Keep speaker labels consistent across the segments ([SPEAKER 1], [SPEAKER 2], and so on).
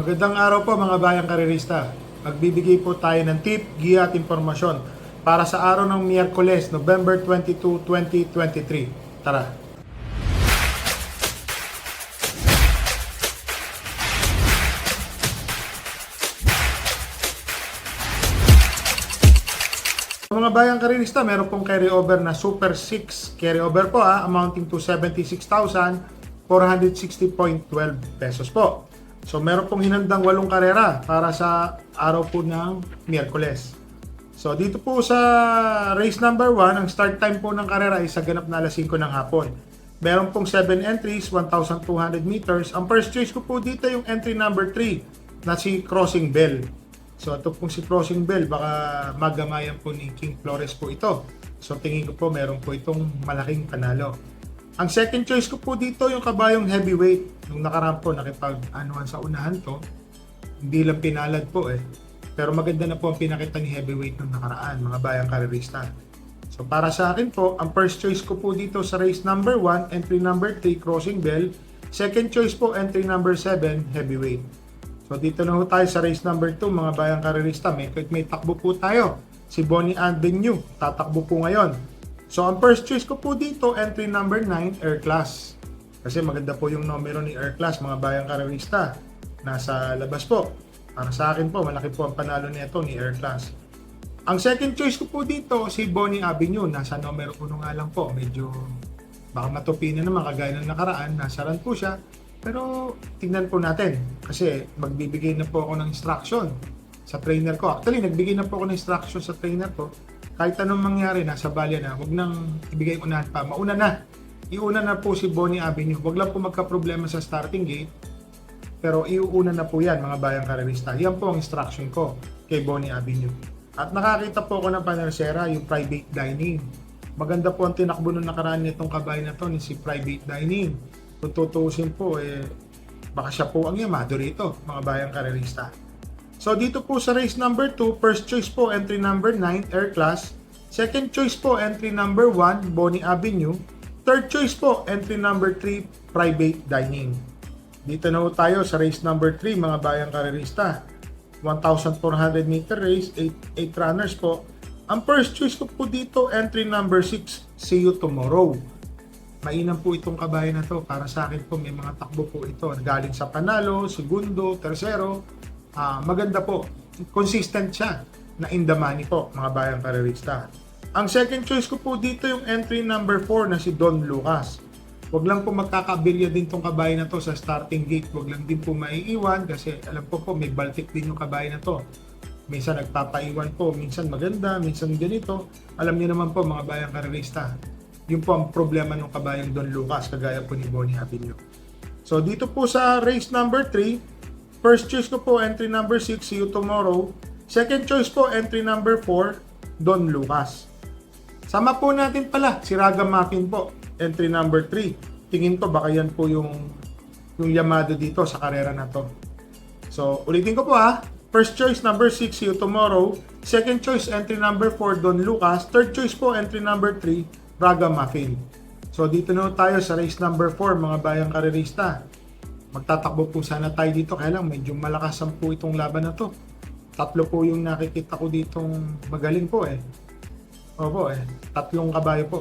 [SPEAKER 1] Magandang araw po mga bayang karerista. Magbibigay po tayo ng tip, giya at impormasyon para sa araw ng Miyerkules, November 22, 2023. Tara! Mga bayang karerista, meron pong carryover na Super 6 carryover po amounting to 76,460.12 pesos po. So meron pong hinandang 8 karera para sa araw po ng Miyerkules. So dito po sa race number 1, ang start time po ng karera ay sa ganap na alas 5 ng hapon. Meron pong 7 entries, 1,200 meters. Ang first choice ko po dito yung entry number 3 na si Crossing Bell. So ito pong si Crossing Bell, baka magamayan po ni King Flores po ito. So tingin ko po meron po itong malaking panalo. Ang second choice ko po dito yung kabayong heavyweight. Yung nakaraan po nakipag-anuhan sa unahan to. Hindi lang pinalad po Pero maganda na po ang pinakita ni heavyweight nung nakaraan, mga bayang karerista. So para sa akin po, ang first choice ko po dito sa race number 1, entry number 3, Crossing Bell. Second choice po, entry number 7, heavyweight. So dito na ho tayo sa race number 2, mga bayang karerista. May takbo po tayo. Si Bonnie Avenue, tatakbo po ngayon. So ang first choice ko po dito, entry number 9, Air Class. Kasi maganda po yung numero ni Air Class, mga bayang karerista. Nasa labas po. Para sa akin po, malaki po ang panalo nito ni Air Class. Ang second choice ko po dito, si Bonnie Avenue. Nasa numero 1 nga lang po. Medyo baka matupi na naman kagaya ng nakaraan. Nasa run po siya. Pero tingnan po natin kasi magbibigay na po ako ng instruction sa trainer ko. Actually, nagbigay na po ako ng instruction sa trainer ko. Kahit anong mangyari, nasa balya na, huwag nang ibigay unahan pa. Mauna na. Iuna na po si Bonnie Avenue. Huwag lang po magka-problema sa starting gate. Pero iuuna na po yan, mga bayang karerista. Yan po ang instruction ko kay Bonnie Avenue. At nakakita po ako ng panersera, yung private dining. Maganda po ang tinakbo nung nakaraan nitong kabay na to, ni si private dining. Kung tutuusin po, baka siya po ang yamado rito, mga bayang karerista. So dito po sa race number 2, first choice po, entry number 9, Air Class. Second choice po, entry number 1, Bonnie Avenue. Third choice po, entry number 3, Private Dining. Dito na po tayo sa race number 3, mga bayang karerista. 1,400 meter race, 8 runners po. Ang first choice ko po dito, entry number 6, See You Tomorrow. Mainam po itong kabayan na to. Para sa akin po, may mga takbo po ito. Galing sa panalo, segundo, tersero. Maganda po. Consistent siya na in the money po, mga bayang karerista. Ang second choice ko po dito yung entry number 4 na si Don Lucas. Huwag lang po magkakabilya din tong kabayan na to sa starting gate. Huwag lang din po maiiwan kasi alam po may baltik din yung kabayan na to. Minsan nagpapaiwan po, minsan maganda, minsan ganito. Alam niyo naman po, mga bayang karerista. Yun po ang problema ng kabayang Don Lucas, kagaya po ni Bonnie Avenue. So dito po sa race number 3, first choice ko po entry number 6, See You Tomorrow. Second choice po entry number 4, Don Lucas. Sama po natin pala si Raga Muffin po, entry number 3. Tingin ko baka yan po yung yamado dito sa karera na to. So ulitin ko po First choice number 6, See You Tomorrow. Second choice entry number 4, Don Lucas. Third choice po entry number 3, Raga Muffin. So dito na tayo sa race number 4, mga bayang karerista. Magtatakbo po sana tayo dito, kaya lang medyo malakas po itong laban na to. Tatlo po yung nakikita ko ditong magaling po Opo tatlong kabayo po.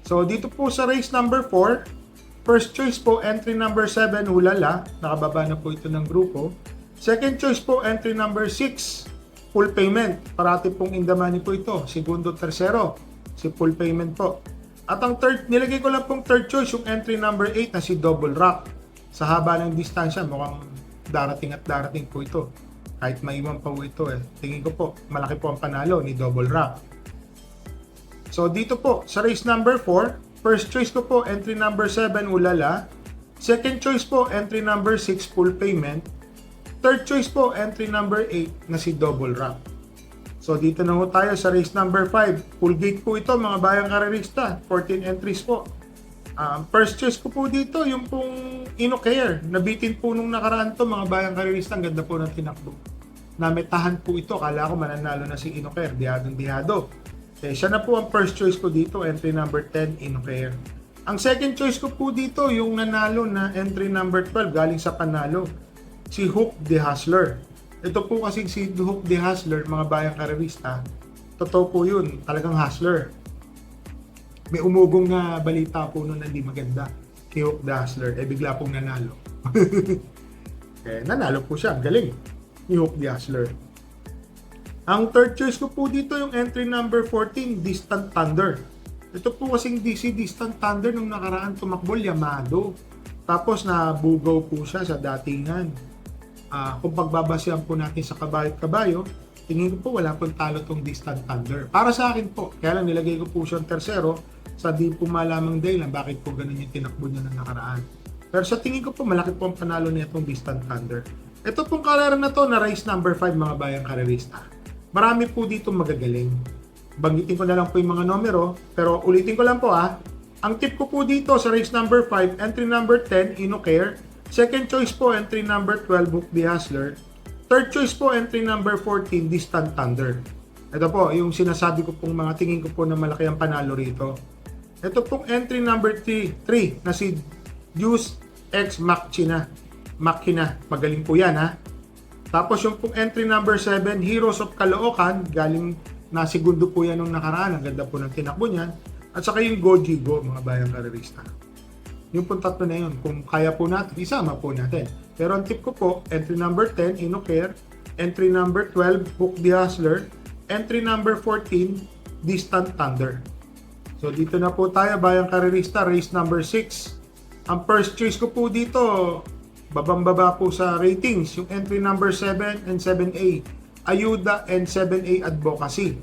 [SPEAKER 1] So dito po sa race number 4, first choice po entry number 7, Hulala. Nakababa na po ito ng grupo. Second choice po entry number 6, Full Payment. Parati pong in the money po ito. Segundo, tersero. Si Full Payment po. At ang third, nilagay ko lang pong third choice yung entry number 8 na si Double Rock. Sa haba ng distansya, mukhang darating at darating po ito. Kahit maiwan pa po ito Tingin ko po, malaki po ang panalo ni Double Rock. So dito po, sa race number 4, first choice ko po entry number 7, Ulala. Second choice po entry number 6, Full Payment. Third choice po entry number 8 na si Double Rock. So dito na ho tayo sa race number 5. Full gate po ito, mga bayang karerista. 14 entries po. First choice ko po dito, yung pong Inocare. Nabitin po nung nakaraan to, mga bayang karerista. Ang ganda po ng tinakbo. Nametahan po ito. Kala ko mananalo na si Inocare. Dihadong-dihado. Siya na po ang first choice ko dito. Entry number 10, Inocare. Ang second choice ko po dito, yung nanalo na entry number 12 galing sa panalo. si Hook the Hustler. Ito po kasi si Hook the Hustler, mga bayang karerista, totoo po yun, talagang hustler. May umugong na balita po nun na hindi maganda kay Hook the Hustler, bigla pong nanalo. Nanalo po siya, galing ni Hook the Hustler. Ang third choice ko po dito yung entry number 14, Distant Thunder. Ito po kasing DC Distant Thunder nung nakaraan tumakbo, Yamado. Tapos nabugaw po siya sa datingan. Kung pagbabasihan po natin sa kabayo-kabayo, tingin ko po wala pong talo tong Distant Thunder. Para sa akin po, kaya lang nilagay ko po siyang tersero sa di po malamang dahilan bakit po ganun yung tinakbo niya ng nakaraan. Pero sa tingin ko po, malaki po ang panalo niya itong Distant Thunder. Ito pong karera na to na race number 5, mga bayang karerista. Marami po dito magagaling. Banggitin ko na lang po yung mga numero, pero ulitin ko lang po Ang tip ko po dito sa race number 5, entry number 10, Inocare. Second choice po, entry number 12, Hook the Hustler. Third choice po, entry number 14, Distant Thunder. Ito po, yung sinasabi ko pong mga tingin ko po na malaki ang panalo rito. Ito pong entry number 3 na si Deuce X Machina. Magaling po yan Tapos yung pong entry number 7, Heroes of Caloocan. Galing na segundo po yan nung nakaraan. Ang ganda po ng tinakbo niyan. At saka yung Goji Go, mga bayang karerista. Yung pong tatlo na yun, kung kaya po natin, isama po natin. Pero ang tip ko po, entry number 10, Inocare. Entry number 12, Hook the Hustler. Entry number 14, Distant Thunder. So dito na po tayo, bayang karerista, race number 6. Ang first choice ko po dito, babang-baba po sa ratings, yung entry number 7 and 7A. Ayuda and 7A Advocacy.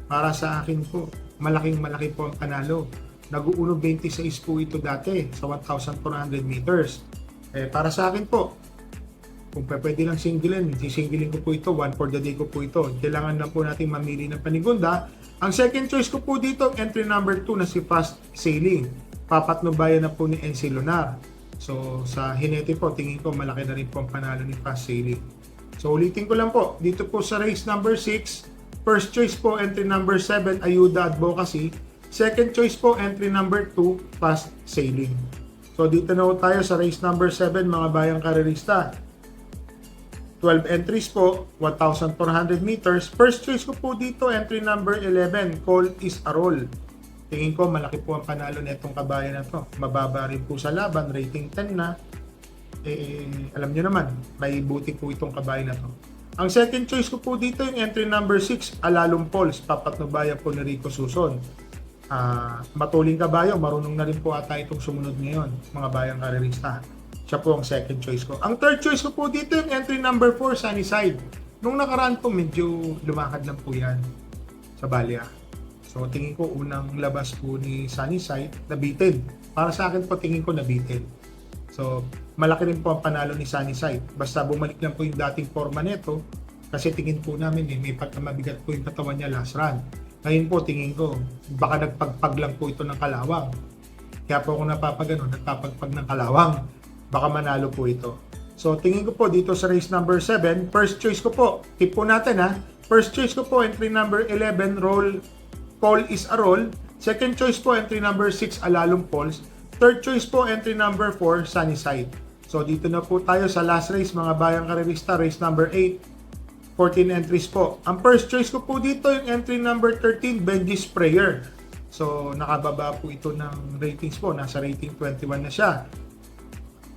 [SPEAKER 1] Para sa akin po, malaking-malaki po ang panalo. Nag-uuno 26 po ito dati sa 1,400 meters. Para sa akin po, kung pwede lang singilin, sisingilin ko po ito, one for the day ko po ito. Kailangan lang po natin mamili ng panigunda. Ang second choice ko po dito, entry number 2 na si Fast Sailing. Papatnubayan na po ni NC Lunar. So sa Hinete po, tingin ko malaki na rin po ang panalo ni Fast Sailing. So ulitin ko lang po, dito po sa race number 6, first choice po, entry number 7, Ayuda Advocacy. Second choice po, entry number 2, Fast Sailing. So dito na po tayo sa race number 7, mga bayang karerista. 12 entries po, 1,400 meters. First choice ko po dito, entry number 11, Call is a Roll. Tingin ko malaki po ang panalo na itong kabayan na to. Mababa rin po sa laban, rating 10 na. Alam nyo naman, may buti po itong kabayan na to. Ang second choice ko po dito, yung entry number 6, Alalong Pulse. Papatnubayan po ni Rico Suson. Matuling kabayo, marunong na rin po ata itong sumunod ngayon, mga bayang karerista. Siya po ang second choice ko. Ang third choice ko po dito yung entry number 4, Sunnyside. Nung nakaraan po, medyo lumakad lang po yan sa Balya. So tingin ko unang labas po ni Sunnyside, nabitin. Para sa akin po, tingin ko nabitin. So malaki rin po ang panalo ni Sunnyside. Basta bumalik lang po yung dating forma nito, kasi tingin po namin may pagkamabigat po yung katawan niya last run. Ngayon po, tingin ko, baka nagpagpag lang po ito ng kalawang. Kaya po ako nagpapagpag ng kalawang. Baka manalo po ito. So, tingin ko po dito sa race number 7, first choice ko po, tip po natin first choice ko po, entry number 11, Call is a Roll. Second choice po, entry number 6, Alalong Pulse. Third choice po, entry number 4, Sunnyside. So, dito na po tayo sa last race, mga bayang karerista, race number 8. 14 entries po. Ang first choice ko po dito yung entry number 13, Benji's Prayer. So, nakababa po ito ng ratings po. Nasa rating 21 na siya.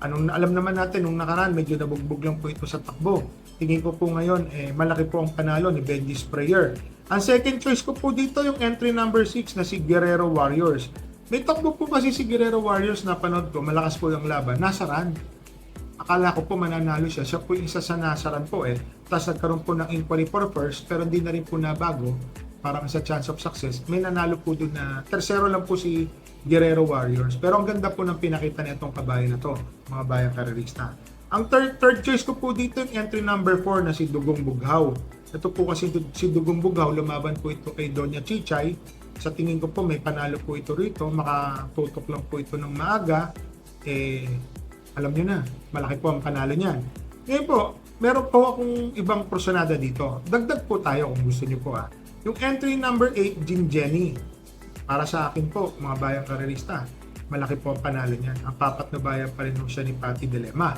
[SPEAKER 1] Alam naman natin, nung nakaraan, medyo nabugbog lang po ito sa takbo. Tingin ko po ngayon, malaki po ang panalo ni Benji's Prayer. Ang second choice ko po dito yung entry number 6 na si Guerrero Warriors. May takbo po kasi si Guerrero Warriors na panood ko, malakas po yung laban. Nasa run. Akala ko po mananalo siya. Siya po yung isa sa nasaran po Tapos nagkaroon po ng inquiry for first, pero hindi na rin po nabago. Parang sa chance of success. May nanalo po doon na tersero lang po si Guerrero Warriors. Pero ang ganda po ng pinakita nitong kabayan na to, mga bayang karerista. Ang third choice ko po dito yung entry number 4 na si Dugong Bughaw. Ito po kasi si Dugong Bughaw, lumaban po ito kay Doña Chichay. Sa tingin ko po may panalo po ito rito. Makatutok lang po ito ng maaga. Alam nyo na, malaki po ang panalo niyan. Ngayon po, meron po akong ibang personada dito. Dagdag po tayo kung gusto nyo po Yung entry number 8, Jin Jenny. Para sa akin po, mga bayang karerista, malaki po ang panalo niyan. Ang papat na bayan pa rin siya ni Patty Dilema.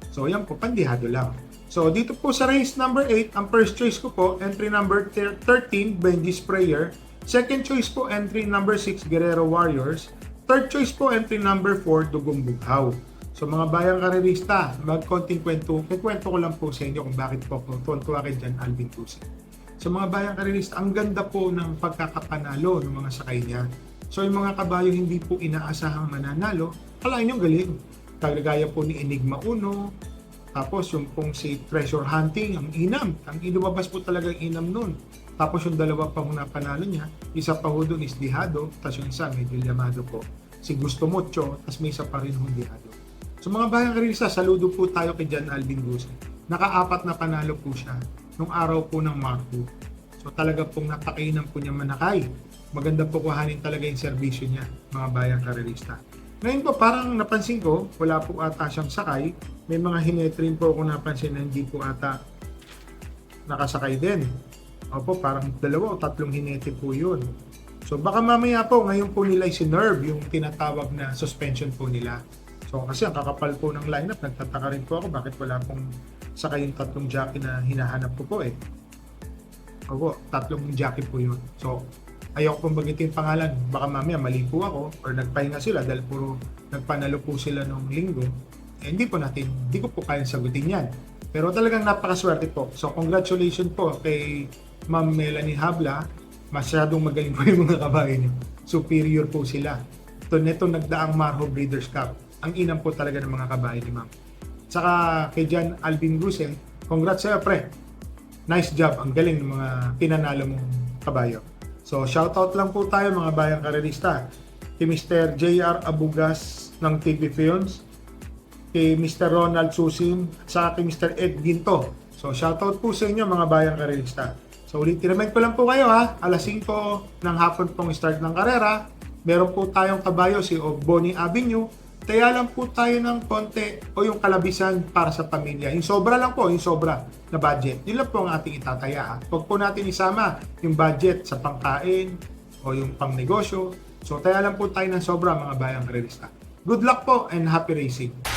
[SPEAKER 1] So yan po, pandihado lang. So dito po sa race number 8, ang first choice ko po, entry number 13, Benji Sprayer. Second choice po, entry number 6, Guerrero Warriors. Third choice po, entry number 4, Dugong Bughaw. So mga bayang karerista, magkonting kwento ko lang po sa inyo kung bakit po ako tuwan-tuwa kay John Alvin Cruz. So mga bayang karerista, ang ganda po ng pagkakapanalo ng mga sakay niya. So yung mga kabayo hindi po inaasahang mananalo, kalain yung galing. Kagaya po ni Enigma Uno, tapos yung pong si Treasure Hunting, ang inam. Ang ilumabas po talaga ang inam nun. Tapos yung dalawa pa na panalo niya, isa pa ho doon is Dihado, tapos yung isa medyo Llamado po. Si Gusto Mucho, tapos may isa pa rin hong Dihado. So mga bayang karisa, saludo po tayo kay John Alvin Cruz. Naka-4 na panalo po siya nung araw po ng Marco. So talaga pong napakainam po niya manakay. Maganda po kuhanin talaga yung serbisyo niya, mga bayang karerista. Ngayon po, parang napansin ko, wala po ata siyang sakay. May mga hinetrin po ako napansin na hindi po ata nakasakay din. Opo, parang 2 o 3 hinete po yun. So baka mamaya po, ngayon po nila sinerve yung tinatawag na suspension po nila. So kasi ang kakapal po ng lineup, nagtataka rin po ako bakit wala pong sakay yung 3 jockey na hinahanap ko po eh. Opo, 3 jockey po yun. So ayoko pong bagitin pangalan, baka mamaya mali po ako or nagpahinga sila dahil puro nagpanalo po sila nung linggo. Eh, hindi ko po kayang sagutin yan. Pero talagang napakaswerte po. So congratulations po kay Ma'am Melanie Habla. Masyadong magaling po yung mga kabayo niyo. Superior po sila. Neto nagdaang Marho Breeders' Cup. Ang inam po talaga ng mga kabayo ni Ma'am. Saka kay John Alvin Cruz, congrats sa'yo pre. Nice job. Ang galing ng mga pinanalo mong kabayo. So, shoutout lang po tayo mga bayang karerista. Kay Mr. JR Abugas ng TV Films, kay Mr. Ronald Susim, at kay Mr. Ed Ginto. So, shoutout po sa inyo mga bayang karerista. So, ulit-remind ko lang po kayo ha, alas 5 ng hapon pong start ng karera. Meron po tayong kabayo si Bonnie Avenue. Taya lang po tayo ng konti o yung kalabisan para sa pamilya. Yung sobra lang po, yung sobra na budget. Yun lang po ang ating itataya. Huwag po natin isama yung budget sa pangkain o yung pangnegosyo. So, taya lang po tayo ng sobra mga bayang karerista. Good luck po and happy racing!